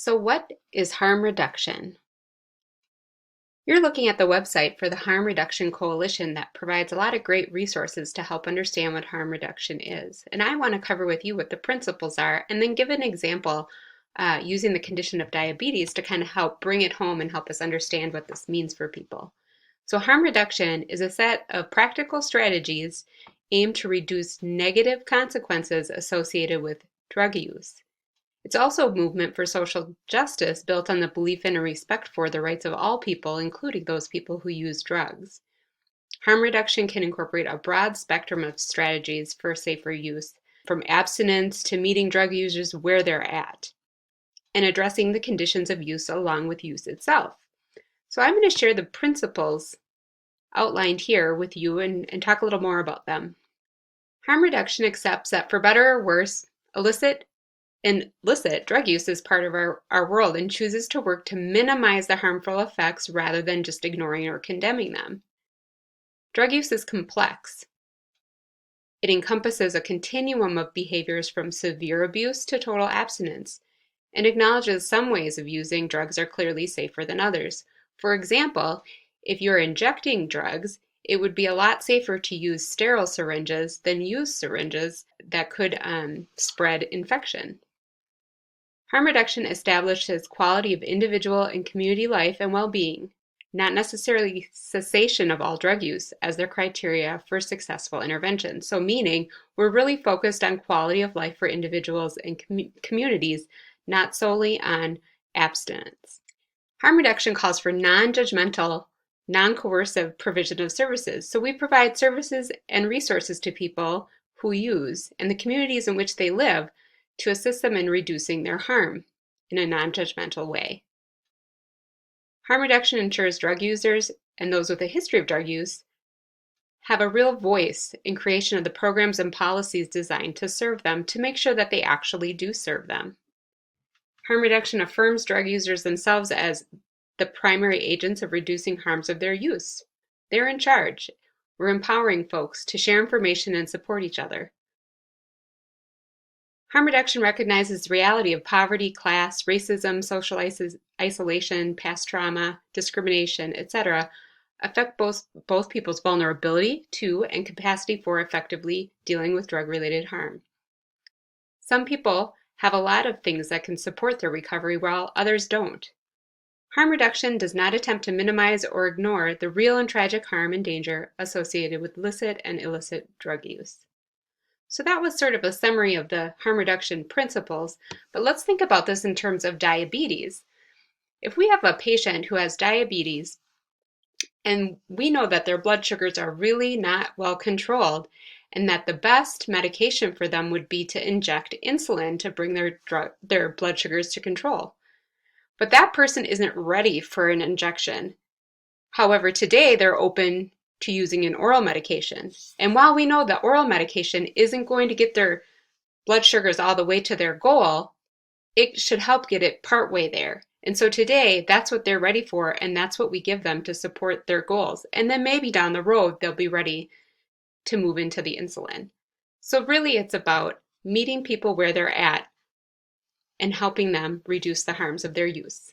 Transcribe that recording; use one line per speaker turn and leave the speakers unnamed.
So what is harm reduction? You're looking at the website for the Harm Reduction Coalition that provides a lot of great resources to help understand what harm reduction is. And I want to cover with you what the principles are and then give an example using the condition of diabetes to kind of help bring it home and help us understand what this means for people. So harm reduction is a set of practical strategies aimed to reduce negative consequences associated with drug use. It's also a movement for social justice built on the belief in and respect for the rights of all people, including those people who use drugs. Harm reduction can incorporate a broad spectrum of strategies for safer use, from abstinence to meeting drug users where they're at, and addressing the conditions of use along with use itself. So I'm going to share the principles outlined here with you and talk a little more about them. Harm reduction accepts that for better or worse, illicit drug use is part of our world and chooses to work to minimize the harmful effects rather than just ignoring or condemning them. Drug use is complex. It encompasses a continuum of behaviors from severe abuse to total abstinence and acknowledges some ways of using drugs are clearly safer than others. For example, if you're injecting drugs, it would be a lot safer to use sterile syringes than use syringes that could spread infection. Harm reduction establishes quality of individual and community life and well-being, not necessarily cessation of all drug use as their criteria for successful intervention. So meaning we're really focused on quality of life for individuals and communities, not solely on abstinence. Harm reduction calls for non-judgmental, non-coercive provision of services. So we provide services and resources to people who use and the communities in which they live to assist them in reducing their harm in a non-judgmental way. Harm reduction ensures drug users and those with a history of drug use have a real voice in creation of the programs and policies designed to serve them to make sure that they actually do serve them. Harm reduction affirms drug users themselves as the primary agents of reducing harms of their use. They're in charge. We're empowering folks to share information and support each other. Harm reduction recognizes the reality of poverty, class, racism, social isolation, past trauma, discrimination, etc. affect both people's vulnerability to and capacity for effectively dealing with drug-related harm. Some people have a lot of things that can support their recovery while others don't. Harm reduction does not attempt to minimize or ignore the real and tragic harm and danger associated with licit and illicit drug use. So that was sort of a summary of the harm reduction principles, but let's think about this in terms of diabetes. If we have a patient who has diabetes and we know that their blood sugars are really not well controlled and that the best medication for them would be to inject insulin to bring their blood sugars to control. But that person isn't ready for an injection. However, today they're open to using an oral medication. And while we know that oral medication isn't going to get their blood sugars all the way to their goal, it should help get it partway there. And so today, that's what they're ready for, and that's what we give them to support their goals. And then maybe down the road, they'll be ready to move into the insulin. So really, it's about meeting people where they're at and helping them reduce the harms of their use.